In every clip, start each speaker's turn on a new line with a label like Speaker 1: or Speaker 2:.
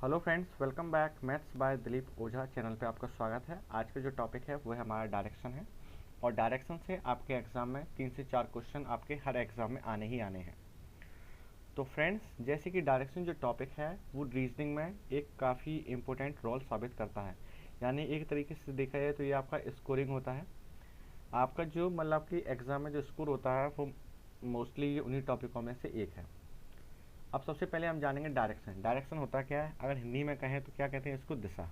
Speaker 1: Hello friends, welcome back. Maths by Dilip Ojha channel पे आपका स्वागत है। आज का जो टॉपिक है वो है हमारा डायरेक्शन है, और डायरेक्शन से आपके एग्ज़ाम में 3 से 4 क्वेश्चन आपके हर एग्ज़ाम में आने ही आने हैं। तो फ्रेंड्स, जैसे कि डायरेक्शन जो टॉपिक है वो रीजनिंग में एक काफ़ी इम्पोर्टेंट रोल साबित करता है। यानी एक तरीके से देखा जाए तो ये आपका स्कोरिंग होता है। आपका जो मतलब कि एग्ज़ाम में जो स्कोर होता है वो मोस्टली उन्हीं टॉपिकों में से एक है। अब सबसे पहले हम जानेंगे डायरेक्शन। डायरेक्शन होता क्या है, अगर हिंदी में कहें तो क्या कहते हैं इसको, दिशा।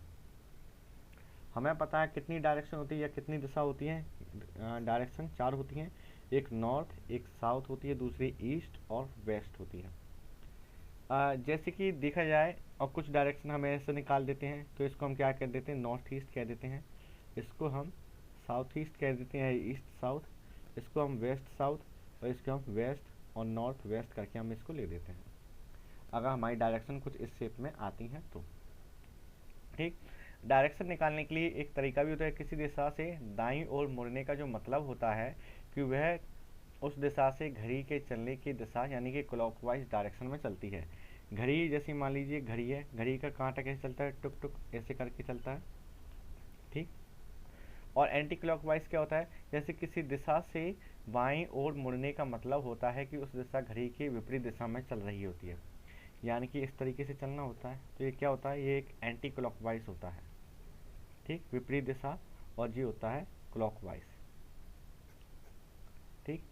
Speaker 1: हमें पता है कितनी डायरेक्शन होती है या कितनी दिशा होती है। डायरेक्शन 4 होती हैं। एक नॉर्थ, एक साउथ होती है, दूसरी ईस्ट और वेस्ट होती है। जैसे कि देखा जाए, और कुछ डायरेक्शन हम ऐसे निकाल देते हैं तो इसको हम क्या कह देते हैं, नॉर्थ ईस्ट कह देते हैं। इसको हम साउथ ईस्ट कह देते हैं, ईस्ट साउथ। इसको हम वेस्ट साउथ, और इसको हम वेस्ट और नॉर्थ वेस्ट करके हम इसको ले देते हैं, अगर हमारी डायरेक्शन कुछ इस शेप में आती हैं तो। ठीक। डायरेक्शन निकालने के लिए एक तरीका भी होता है। किसी दिशा से दाईं ओर मुड़ने का जो मतलब होता है कि वह उस दिशा से घड़ी के चलने की दिशा यानी कि क्लॉकवाइज डायरेक्शन में चलती है। घड़ी जैसे मान लीजिए घड़ी है, घड़ी का कांटा कैसे चलता है, टुक टुक ऐसे करके चलता है। ठीक। और एंटी क्लॉकवाइज क्या होता है, जैसे किसी दिशा से बाईं ओर मुड़ने का मतलब होता है कि उस दिशा घड़ी की विपरीत दिशा में चल रही होती है, यानी कि इस तरीके से चलना होता है। तो ये क्या होता है, ये एक एंटी क्लॉकवाइज होता है। ठीक, विपरीत दिशा, और ये होता है क्लॉकवाइज। ठीक।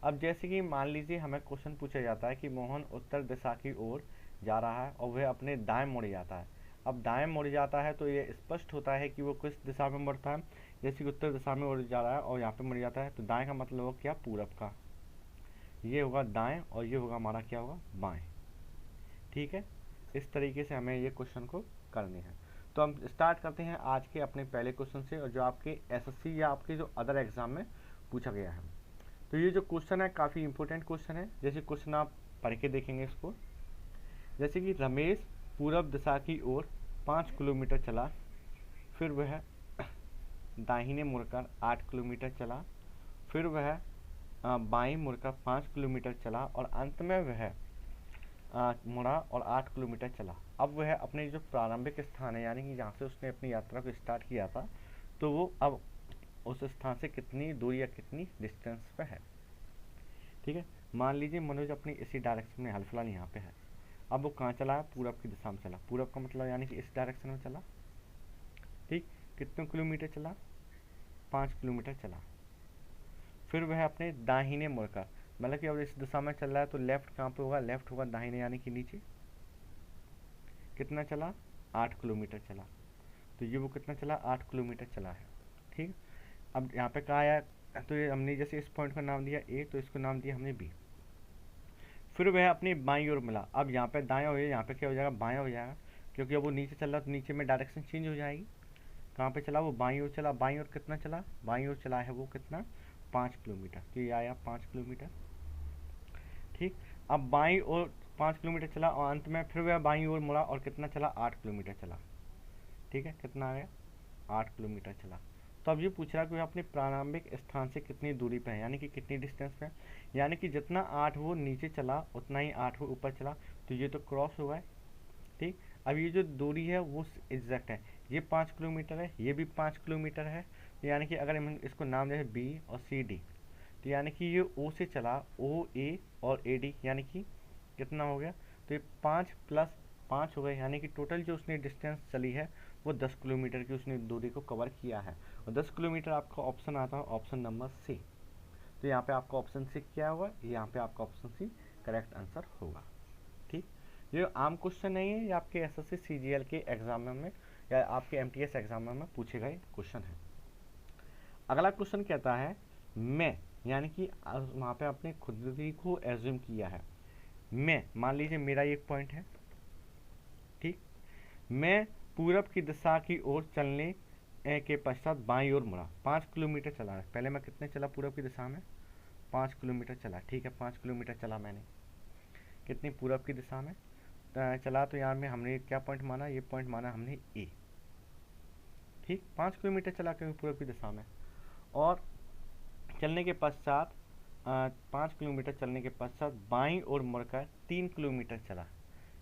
Speaker 1: अब जैसे कि मान लीजिए हमें क्वेश्चन पूछा जाता है कि मोहन उत्तर दिशा की ओर जा रहा है और वह अपने दाएं मुड़ जाता है। अब दाएं मुड़ जाता है तो ये स्पष्ट होता है कि वो किस दिशा में मुड़ता है। जैसे कि उत्तर दिशा में उड़ जा रहा है और यहाँ पे मुड़ जाता है, तो दाएं का मतलब होगा क्या, पूरब का। ये होगा दाएं और ये होगा हमारा क्या होगा, बाएं। ठीक है, इस तरीके से हमें ये क्वेश्चन को करने हैं। तो हम स्टार्ट करते हैं आज के अपने पहले क्वेश्चन से, और जो आपके एसएससी या आपके जो अदर एग्जाम में पूछा गया है। तो ये जो क्वेश्चन है काफ़ी इंपॉर्टेंट क्वेश्चन है। जैसे क्वेश्चन आप पढ़ के देखेंगे इसको। जैसे कि रमेश पूरब दिशा की ओर 5 किलोमीटर चला, फिर वह दाहिने मुड़कर 8 किलोमीटर चला, फिर वह बाईं मुड़कर 5 किलोमीटर चला, और अंत में वह मुड़ा और 8 किलोमीटर चला। अब वह अपने जो प्रारंभिक स्थान है, यानी कि जहाँ से उसने अपनी यात्रा को स्टार्ट किया था, तो वो अब उस स्थान से कितनी दूरी या कितनी डिस्टेंस पे है। ठीक है, मान लीजिए मनोज अपनी इसी डायरेक्शन में हाल फिलहाल यहाँ पे है। अब वो कहाँ चला है, पूरब की दिशा में चला। पूरब का मतलब यानी कि इस डायरेक्शन में चला। ठीक, कितने किलोमीटर चला, 5 किलोमीटर चला। फिर वह अपने दाहिने मुड़कर, मतलब कि अब इस दिशा में चल रहा है तो लेफ्ट कहाँ पे होगा, लेफ्ट होगा दाहिने यानी कि नीचे। कितना चला, 8 किलोमीटर चला। तो ये वो कितना चला, 8 किलोमीटर चला है। ठीक। अब यहाँ पे कहा आया, तो ये हमने जैसे इस पॉइंट का नाम दिया ए, तो इसको नाम दिया हमने बी। फिर वह अपनी बाईं ओर मिला। अब यहाँ पे दायां हो जाएगा, यहाँ पे क्या हो जाएगा, बायां हो जाएगा, क्योंकि अब वो नीचे चल रहा तो नीचे में डायरेक्शन चेंज हो जाएगी। कहाँ पे चला, वो बाईं ओर चला। बाईं ओर कितना चला, बाईं ओर चला है वो कितना, 5 किलोमीटर। तो ये आया 5 किलोमीटर। ठीक। अब बाईं ओर 5 किलोमीटर चला, और अंत में फिर वह बाईं ओर मुड़ा और कितना चला, 8 किलोमीटर चला। ठीक है, कितना आ गया, 8 किलोमीटर चला। तो अब ये पूछ रहा है कि वह अपने प्रारंभिक स्थान से कितनी दूरी पे है, यानी कि कितनी डिस्टेंस पे है। यानी कि जितना 8 वो नीचे चला उतना ही 8 वो ऊपर चला, तो ये तो क्रॉस हुआ है। ठीक। अब ये जो दूरी है वो एग्जैक्ट है। ये 5 किलोमीटर है, ये भी 5 किलोमीटर है। तो यानी कि अगर हम इसको नाम दें बी और सी डी, तो यानी कि ये ओ से चला, ओ ए और ए डी, यानी कि कितना हो गया, तो ये 5 + 5 हो गए, यानी कि टोटल जो उसने डिस्टेंस चली है वो 10 किलोमीटर की उसने दूरी को कवर किया है। और 10 किलोमीटर आपका ऑप्शन आता है ऑप्शन नंबर सी। तो यहाँ पे आपका ऑप्शन सी क्या होगा, यहाँ पे आपका ऑप्शन सी करेक्ट आंसर होगा। ठीक। ये आम क्वेश्चन नहीं है, ये आपके एसएससी सीजीएल के एग्जाम में या आपके एमटीएस एग्जाम में पूछे गए क्वेश्चन है। अगला क्वेश्चन कहता है मैं, यानी कि वहाँ पे आपने खुद ही को एज्यूम किया है। मैं मान लीजिए मेरा एक पॉइंट है। ठीक। मैं पूरब की दिशा की ओर चलने के पश्चात बाईं ओर मुड़ा, 5 किलोमीटर चला है। पहले मैं कितने चला पूरब की दिशा में, 5 किलोमीटर चला। ठीक है, 5 किलोमीटर चला मैंने, कितनी पूरब की दिशा में चला। तो यहाँ में हमने क्या पॉइंट माना, ये पॉइंट माना हमने ए। ठीक, 5 किलोमीटर चला क्योंकि पूरब की दिशा में। और चलने के पश्चात 5 किलोमीटर चलने के पश्चात बाईं ओर मुड़कर 3 किलोमीटर चला।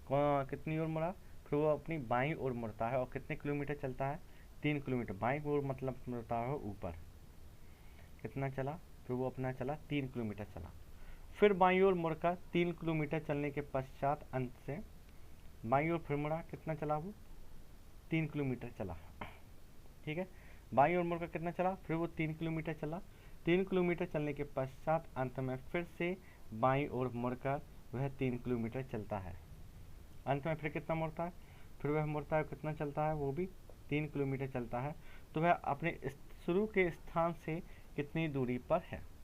Speaker 1: कितनी ओर मुड़ा, फिर वो अपनी बाईं ओर मुड़ता है और कितने किलोमीटर चलता है, 3 किलोमीटर। बाईं ओर मतलब मुड़ता है ऊपर, कितना चला, फिर वो अपना चला 3 किलोमीटर चला। फिर बाईं ओर मुड़कर 3 किलोमीटर चलने के पश्चात अंत से बाईं ओर फिर मुड़ा, कितना चला वो, 3 किलोमीटर चला। ठीक है, बाईं ओर मुड़कर कितना चला, फिर वो 3 किलोमीटर चला। 3 किलोमीटर चलने के पश्चात अंत में फिर से बाईं ओर मुड़कर वह 3 किलोमीटर चलता है। अंत में फिर कितना मुड़ता है, फिर वह मुड़ता है, कितना चलता है, वो भी 3 किलोमीटर चलता है। तो वह अपने शुरू के स्थान से कितनी दूरी पर है।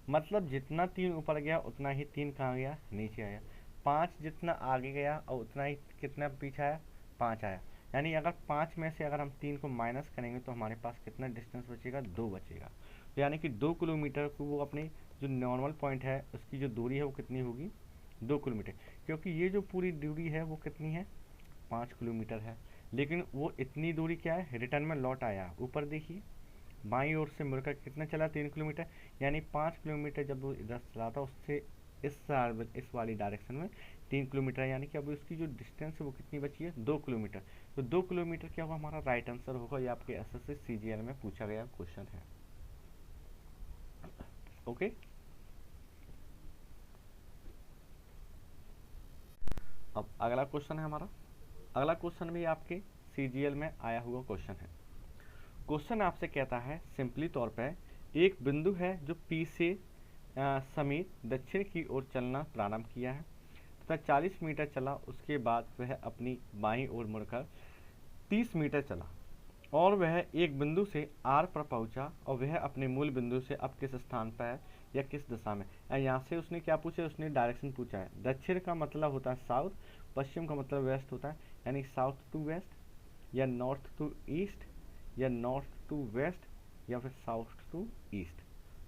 Speaker 1: मतलब जितना 3 ऊपर गया उतना ही 3 कहाँ गया, नीचे आया। 5 जितना आगे गया और उतना ही कितना पीछे आया, 5 आया। यानी अगर 5 में से अगर हम 3 को माइनस करेंगे तो हमारे पास कितना डिस्टेंस बचेगा, 2 बचेगा। तो यानी कि 2 किलोमीटर को वो अपनी जो नॉर्मल पॉइंट है उसकी जो दूरी है वो कितनी होगी, 2 किलोमीटर। क्योंकि ये जो पूरी दूरी है वो कितनी है, 5 किलोमीटर है। लेकिन वो इतनी दूरी क्या है, रिटर्न में लौट आया। ऊपर देखिए बाईं ओर से मुड़कर कितना चला, 3 किलोमीटर। यानी 5 किलोमीटर जब वो इधर चला था उससे इस वाली डायरेक्शन में 3 किलोमीटर, यानी कि अब उसकी जो डिस्टेंस है वो कितनी बची है, 2 किलोमीटर। तो 2 किलोमीटर क्या होगा, हमारा राइट आंसर होगा। ये आपके एसएससी सीजीएल में पूछा गया क्वेश्चन है। ओके, अब अगला क्वेश्चन है हमारा। अगला क्वेश्चन भी आपके सीजीएल में आया हुआ क्वेश्चन है। क्वेश्चन आपसे कहता है सिंपली तौर पर, एक बिंदु है जो पी से समीप दक्षिण की ओर चलना प्रारंभ किया है तथा 40 मीटर चला। उसके बाद वह अपनी बाईं ओर मुड़कर 30 मीटर चला और वह एक बिंदु से आर पर पहुंचा और वह अपने मूल बिंदु से अब किस स्थान पर है या किस दिशा में। यहाँ से उसने क्या पूछा, उसने डायरेक्शन पूछा है। दक्षिण का मतलब होता है साउथ, पश्चिम का मतलब वेस्ट होता है। यानी साउथ टू वेस्ट या नॉर्थ टू ईस्ट या नॉर्थ टू वेस्ट या फिर साउथ टू ईस्ट।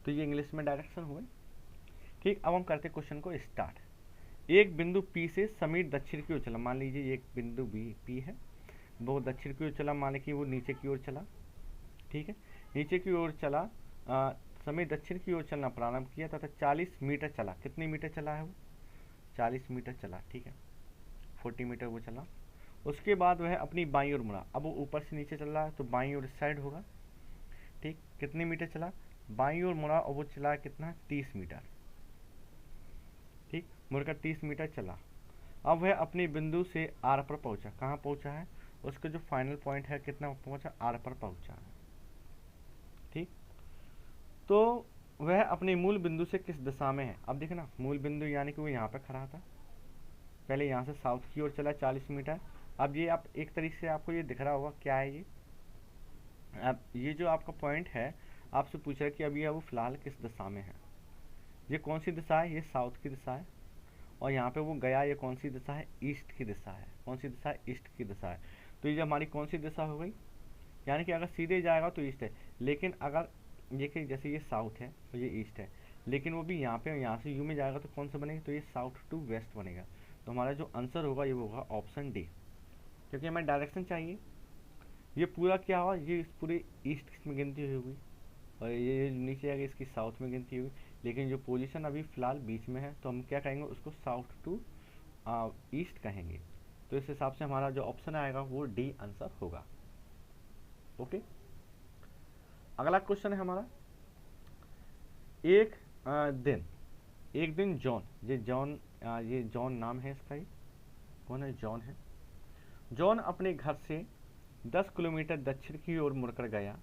Speaker 1: तो ये इंग्लिश में डायरेक्शन हुए। ठीक, अब हम करते क्वेश्चन को स्टार्ट। एक बिंदु पी से समीप दक्षिण की ओर चला। मान लीजिए एक बिंदु बी पी है, वो दक्षिण की ओर चला, मान लीजिए वो नीचे की ओर चला। ठीक है, नीचे की ओर चला, समीप दक्षिण की ओर चलना प्रारंभ किया तथा 40 मीटर चला। कितने मीटर चला है वो, 40 मीटर चला। ठीक है, 40 मीटर वो चला। उसके बाद वह अपनी बाईं ओर मुड़ा। अब वो ऊपर से नीचे चल रहा है तो बाईं ओर इस साइड होगा। ठीक, कितने मीटर चला, बाईं ओर मुड़ा और वो चला कितना, 30 मीटर। ठीक, मुड़कर 30 मीटर चला। अब वह अपने बिंदु से आर पर पहुंचा। कहाँ पहुंचा है, उसका जो फाइनल पॉइंट है कितना पहुंचा, आर पर पहुंचा है। ठीक, तो वह अपने मूल बिंदु से किस दिशा में है। अब देखना मूल बिंदु यानी कि वो यहाँ पे खड़ा था, पहले यहाँ से साउथ की ओर चला 40 मीटर। अब ये आप एक तरीके से आपको ये दिख रहा होगा क्या है ये, अब ये जो आपका पॉइंट है आपसे पूछ रहा है कि अभी ये वो फिलहाल किस दिशा में है। ये कौन सी दिशा है, ये साउथ की दिशा है। और यहाँ पे वो गया, ये कौन सी दिशा है, ईस्ट की दिशा है। कौन सी दिशा है, ईस्ट की दिशा है। तो ये हमारी कौन सी दिशा हो गई, यानी कि अगर सीधे जाएगा तो ईस्ट है। लेकिन अगर देखिए जैसे ये साउथ है तो ये ईस्ट है, लेकिन वो भी यहाँ पे यहाँ से यू में जाएगा तो कौन सा बनेगा, तो ये साउथ टू वेस्ट बनेगा। तो हमारा जो आंसर होगा ये होगा ऑप्शन डी, क्योंकि हमें डायरेक्शन चाहिए। ये पूरा क्या हुआ, ये इस पूरे ईस्ट में गिनती होगी और ये नीचे आएगा इसकी साउथ में गिनती होगी। लेकिन जो पोजीशन अभी फ़िलहाल बीच में है तो हम क्या कहेंगे, उसको साउथ टू ईस्ट कहेंगे। तो इस हिसाब से हमारा जो ऑप्शन आएगा वो डी आंसर होगा। ओके, अगला क्वेश्चन है हमारा। एक दिन जॉन, ये जॉन नाम है इसका, ये कौन है, जॉन है। जॉन अपने घर से 10 किलोमीटर दक्षिण की ओर मुड़कर गया,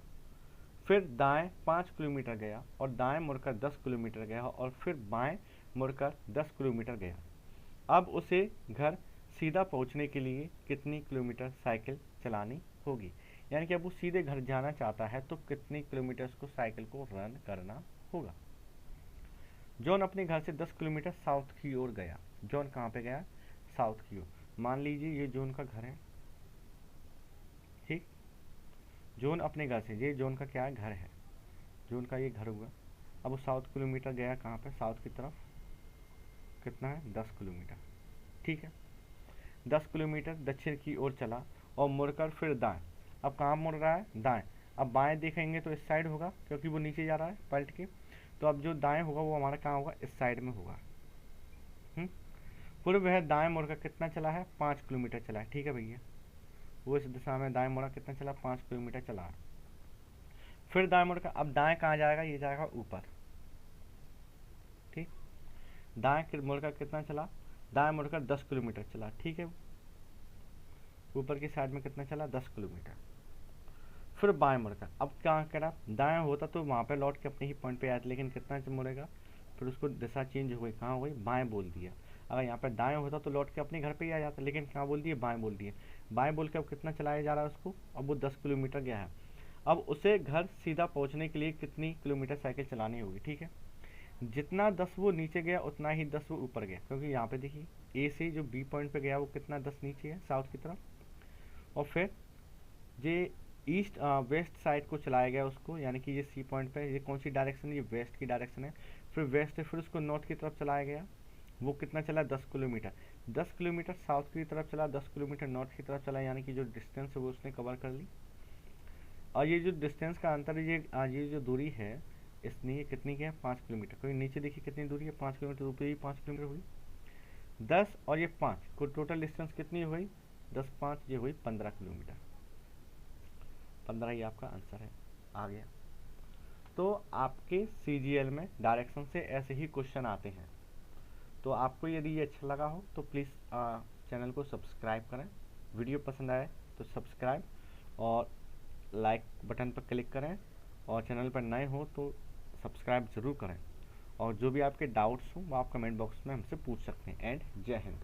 Speaker 1: फिर दाएं 5 किलोमीटर गया और दाएं मुड़कर 10 किलोमीटर गया और फिर बाएं मुड़कर 10 किलोमीटर गया। अब उसे घर सीधा पहुंचने के लिए कितनी किलोमीटर साइकिल चलानी होगी। यानी कि अब वो सीधे घर जाना चाहता है तो कितने किलोमीटर को साइकिल को रन करना होगा। जॉन अपने घर से 10 किलोमीटर साउथ की ओर गया। जॉन कहाँ पे गया, साउथ की ओर। मान लीजिए ये जॉन का घर है। ठीक, जॉन अपने घर से, ये जॉन का क्या है, घर है, जॉन का ये घर हुआ। अब वो 7 किलोमीटर गया कहाँ पे, साउथ की तरफ। कितना है, 10 किलोमीटर। ठीक है, 10 किलोमीटर दक्षिण की ओर चला और मुड़कर फिर दाएं। अब कहाँ मुड़ रहा है, दाएं। अब बाएं देखेंगे तो इस साइड होगा क्योंकि वो नीचे जा रहा है पलट के। तो अब जो दाएं होगा वो हमारा कहाँ होगा, इस साइड में होगा। फिर वह दाएं मुड़ कर कितना चला है, 5 किलोमीटर चला है। ठीक है भैया, वो इस दिशा में दाएं मुड़ा कितना चला, 5 किलोमीटर चला है। फिर दाएं मुड़ कर, अब दाएं कहाँ जाएगा, ये जाएगा ऊपर। ठीक, दाएं मुड़कर कितना चला, दाएं मुड़कर 10 किलोमीटर चला। ठीक है, ऊपर की साइड में कितना चला, 10 किलोमीटर। फिर बाएं मुड़कर, अब क्या करा, दाएं होता तो वहाँ पे लौट के अपने ही पॉइंट पे आया था, लेकिन कितना मुड़ेगा, फिर उसको दिशा चेंज हो गई, कहाँ हो गई, बाएं बोल दिया। अगर यहाँ पे दाएं होता तो लौट के अपने घर पे ही आ जाता, लेकिन क्या बोल दिए, बाएं बोल दिए। बाएं बोल के अब कितना चलाया जा रहा है उसको, अब वो 10 किलोमीटर गया है। अब उसे घर सीधा पहुँचने के लिए कितनी किलोमीटर साइकिल चलानी होगी। ठीक है, जितना 10 वो नीचे गया उतना ही 10 वो ऊपर गया, क्योंकि यहाँ पे देखिए ए से जो बी पॉइंट पे गया वो कितना 10 नीचे है साउथ की तरफ, और फिर ये ईस्ट वेस्ट साइड को चलाया गया उसको, यानी कि ये सी पॉइंट पे, ये कौन सी डायरेक्शन है, ये वेस्ट की डायरेक्शन है। फिर वेस्ट से फिर उसको नॉर्थ की तरफ चलाया गया, वो कितना चला, 10 किलोमीटर। 10 किलोमीटर साउथ की तरफ चला, 10 किलोमीटर नॉर्थ की तरफ चला, यानी कि जो डिस्टेंस है वो उसने कवर कर ली। और ये जो डिस्टेंस का अंतर है, ये जो दूरी है इसने, ये कितनी की है, 5 किलोमीटर। क्योंकि नीचे देखिए कितनी दूरी है, 5 किलोमीटर, ऊपर भी 5 किलोमीटर हुई। 10 और ये 5 को टोटल डिस्टेंस कितनी हुई, 10 5 ये हुई 15 किलोमीटर। 15 ही आपका आंसर है, आ गया। तो आपके सीजीएल में डायरेक्शन से ऐसे ही क्वेश्चन आते हैं। तो आपको यदि ये अच्छा लगा हो तो प्लीज़ चैनल को सब्सक्राइब करें, वीडियो पसंद आए तो सब्सक्राइब और लाइक बटन पर क्लिक करें, और चैनल पर नए हो तो सब्सक्राइब ज़रूर करें। और जो भी आपके डाउट्स हों वो आप कमेंट बॉक्स में हमसे पूछ सकते हैं। एंड जय हिंद।